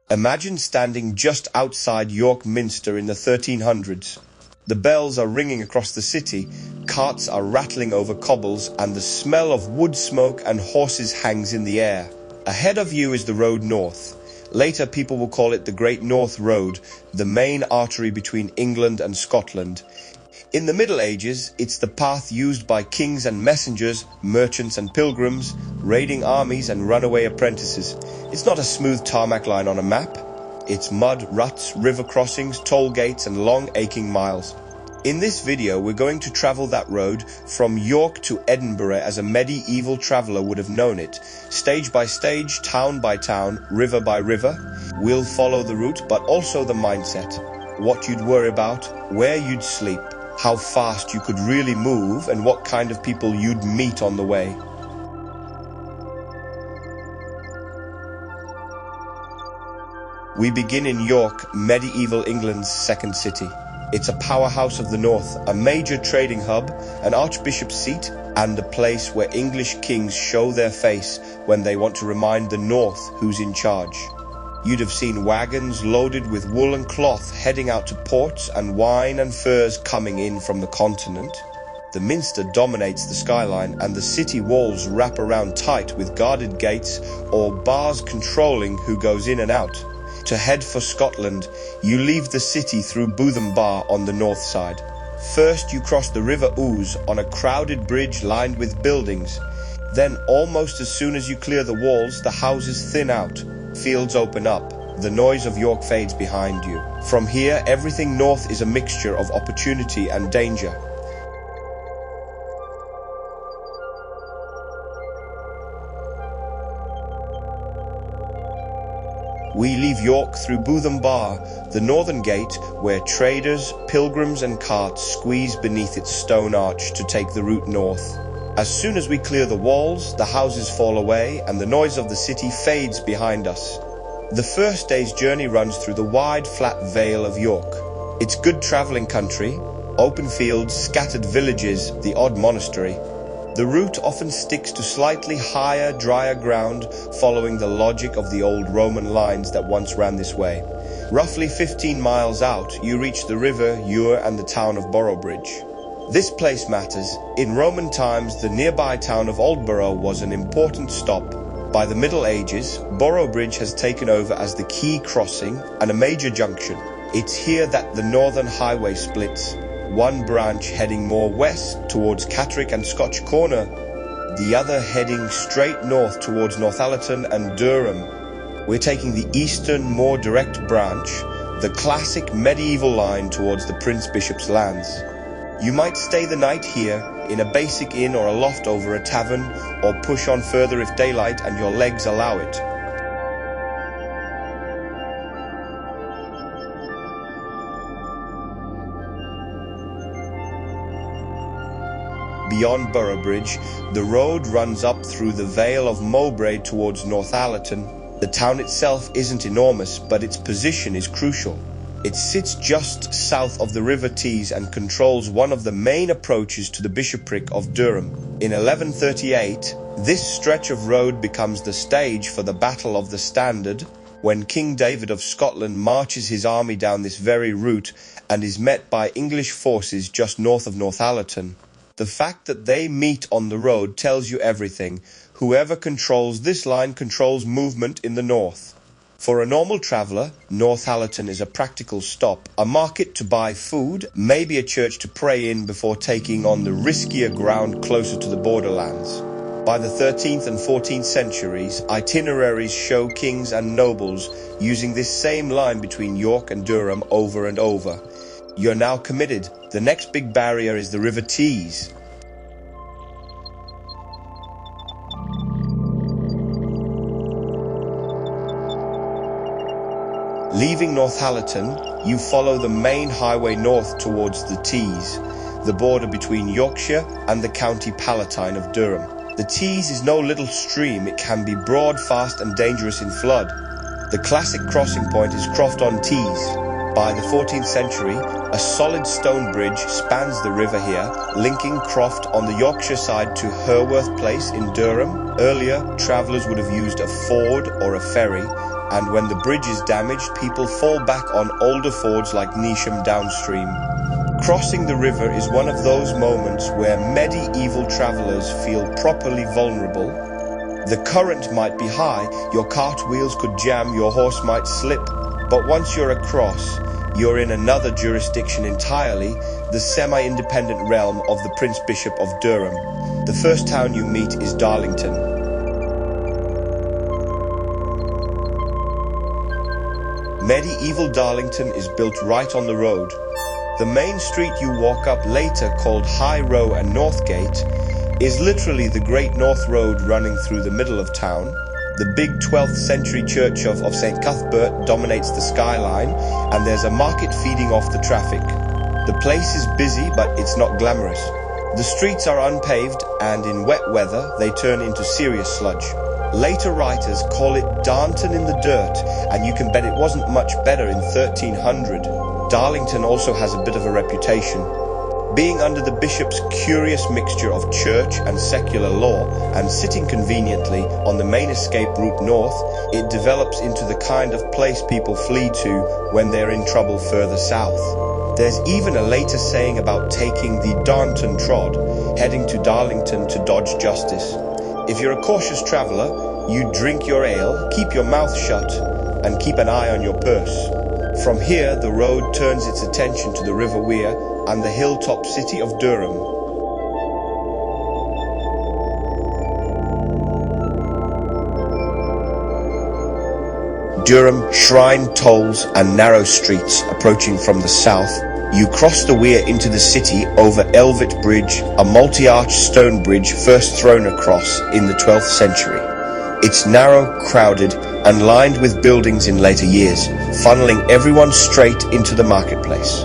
Imagine standing just outside York Minster in the 1300s. The bells are ringing across the city, carts are rattling over cobbles, and the smell of wood smoke and horses hangs in the air. Ahead of you is the road north. Later people will call it the Great North Road, the main artery between England and Scotland. In the Middle Ages, it's the path used by kings and messengers, merchants and pilgrims, raiding armies and runaway apprentices. It's not a smooth tarmac line on a map. It's mud, ruts, river crossings, toll gates and long aching miles. In this video, we're going to travel that road from York to Edinburgh as a medieval traveller would have known it. Stage by stage, town by town, river by river. We'll follow the route, but also the mindset. What you'd worry about, where you'd sleep, how fast you could really move, and what kind of people you'd meet on the way. We begin in York, medieval England's second city. It's a powerhouse of the north, a major trading hub, an archbishop's seat, and a place where English kings show their face when they want to remind the north who's in charge. You'd have seen wagons loaded with wool and cloth heading out to ports, and wine and furs coming in from the continent. The minster dominates the skyline, and the city walls wrap around tight with guarded gates or bars controlling who goes in and out. To head for Scotland, you leave the city through Durham on the north side. First you cross the River Ouse on a crowded bridge lined with buildings. Then almost as soon as you clear the walls, the houses thin out, fields open up, the noise of York fades behind you. From here, everything north is a mixture of opportunity and danger. We leave York through Durham, the northern gate where traders, pilgrims and carts squeeze beneath its stone arch to take the route north. As soon as we clear the walls, the houses fall away and the noise of the city fades behind us. The first day's journey runs through the wide, flat vale of York. It's good travelling country, open fields, scattered villages, the odd monastery. The route often sticks to slightly higher, drier ground, following the logic of the old Roman lines that once ran this way. Roughly 15 miles out, you reach the river Ure and the town of Boroughbridge. This place matters. In Roman times, the nearby town of Oldborough was an important stop. By the Middle Ages, Boroughbridge has taken over as the key crossing and a major junction. It's here that the Northern Highway splits. One branch heading more west towards Catterick and Scotch Corner, the other heading straight north towards Northallerton and Durham. We're taking the eastern, more direct branch, the classic medieval line towards the Prince Bishop's lands. You might stay the night here, in a basic inn or a loft over a tavern, or push on further if daylight and your legs allow it. Beyond Boroughbridge, the road runs up through the Vale of Mowbray towards Northallerton. The town itself isn't enormous, but its position is crucial. It sits just south of the River Tees and controls one of the main approaches to the bishopric of Durham. In 1138, this stretch of road becomes the stage for the Battle of the Standard, when King David of Scotland marches his army down this very route and is met by English forces just north of Northallerton. The fact that they meet on the road tells you everything. Whoever controls this line controls movement in the north. For a normal traveller, Northallerton is a practical stop, a market to buy food, maybe a church to pray in before taking on the riskier ground closer to the borderlands. By the 13th and 14th centuries, itineraries show kings and nobles using this same line between York and Durham over and over. You're now committed. The next big barrier is the River Tees. Leaving Northallerton, you follow the main highway north towards the Tees, the border between Yorkshire and the County Palatine of Durham. The Tees is no little stream. It can be broad, fast and dangerous in flood. The classic crossing point is Croft-on-Tees. By the 14th century, a solid stone bridge spans the river here, linking Croft on the Yorkshire side to Herworth Place in Durham. Earlier, travellers would have used a ford or a ferry. and when the bridge is damaged, people fall back on older fords like Neasham downstream. Crossing the river is one of those moments where medieval travelers feel properly vulnerable. The current might be high, your cart wheels could jam, your horse might slip, but once you're across, you're in another jurisdiction entirely, the semi-independent realm of the Prince Bishop of Durham. The first town you meet is Darlington. Medieval Darlington is built right on the road. The main street you walk up later, called High Row and Northgate, is literally the Great North Road running through the middle of town. The big 12th century church of St. Cuthbert dominates the skyline, and there's a market feeding off the traffic. The place is busy, but it's not glamorous. The streets are unpaved, and in wet weather they turn into serious sludge. Later writers call it Darnton in the dirt, and you can bet it wasn't much better in 1300. Darlington also has a bit of a reputation. Being under the bishop's curious mixture of church and secular law, and sitting conveniently on the main escape route north, it develops into the kind of place people flee to when they're in trouble further south. There's even a later saying about taking the Darnton Trod, heading to Darlington to dodge justice. If you're a cautious traveller, you drink your ale, keep your mouth shut, and keep an eye on your purse. From here, the road turns its attention to the River Wear and the hilltop city of Durham. Durham, shrine, tolls, and narrow streets approaching from the south. You cross the Wear into the city over Elvet Bridge, a multi-arch stone bridge first thrown across in the 12th century. It's narrow, crowded, and lined with buildings in later years, funneling everyone straight into the marketplace.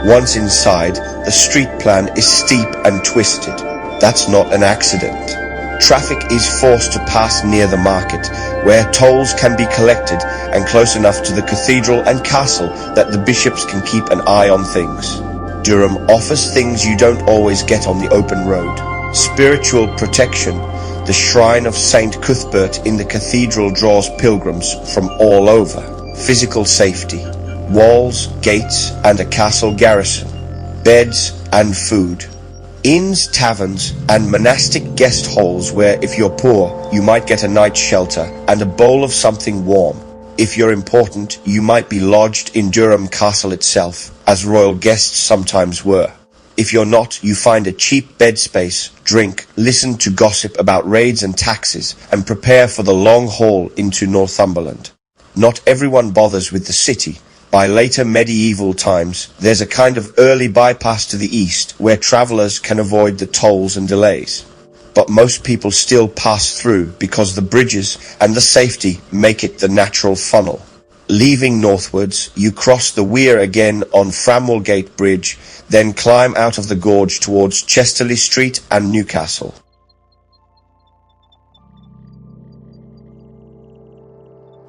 Once inside, the street plan is steep and twisted. That's not an accident. Traffic is forced to pass near the market, where tolls can be collected, and close enough to the cathedral and castle that the bishops can keep an eye on things. Durham offers things you don't always get on the open road. Spiritual protection. The shrine of St. Cuthbert in the cathedral draws pilgrims from all over. Physical safety. Walls, gates, and a castle garrison. Beds and food. Inns, taverns, and monastic guest halls where, if you're poor, you might get a night's shelter and a bowl of something warm. If you're important, you might be lodged in Durham Castle itself, as royal guests sometimes were. If you're not, you find a cheap bed space, drink, listen to gossip about raids and taxes, and prepare for the long haul into Northumberland. Not everyone bothers with the city. By later medieval times, there's a kind of early bypass to the east where travellers can avoid the tolls and delays. But most people still pass through because the bridges and the safety make it the natural funnel. Leaving northwards, you cross the Wear again on Framwellgate Bridge, then climb out of the gorge towards Chesterley Street and Newcastle.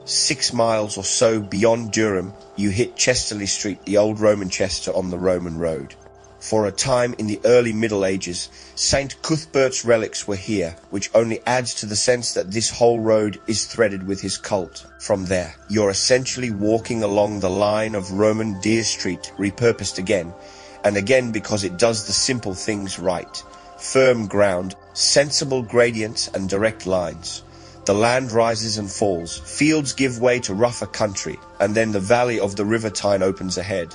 "6 miles or so beyond Durham, you hit Chesterley Street, the old Roman Chester on the Roman road. For a time in the early Middle Ages, St. Cuthbert's relics were here, which only adds to the sense that this whole road is threaded with his cult. From there, you're essentially walking along the line of Roman Deer Street, repurposed again, and again because it does the simple things right. Firm ground, sensible gradients and direct lines. The land rises and falls, fields give way to rougher country, and then the valley of the River Tyne opens ahead.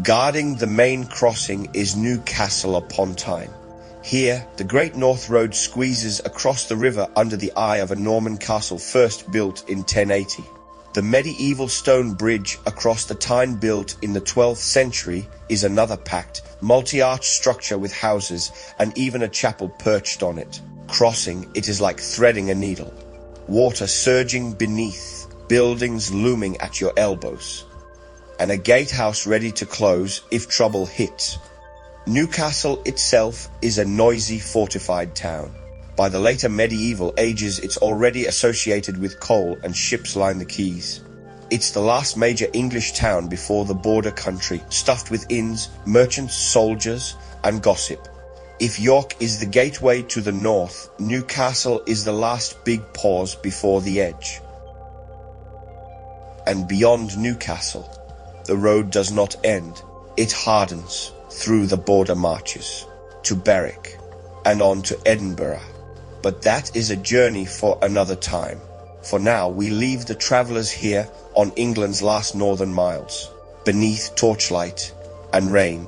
Guarding the main crossing is Newcastle upon Tyne. Here, the Great North Road squeezes across the river under the eye of a Norman castle first built in 1080. The medieval stone bridge across the Tyne built in the 12th century is another packed, multi-arch structure with houses and even a chapel perched on it. Crossing, it is like threading a needle. Water surging beneath, buildings looming at your elbows, and a gatehouse ready to close if trouble hits. Newcastle itself is a noisy, fortified town. By the later medieval ages, it's already associated with coal, and ships line the quays. It's the last major English town before the border country, stuffed with inns, merchants, soldiers, and gossip. If York is the gateway to the north, Newcastle is the last big pause before the edge. and beyond Newcastle, the road does not end. It hardens through the border marches to Berwick and on to Edinburgh. But that is a journey for another time. For now, we leave the travellers here on England's last northern miles, beneath torchlight and rain,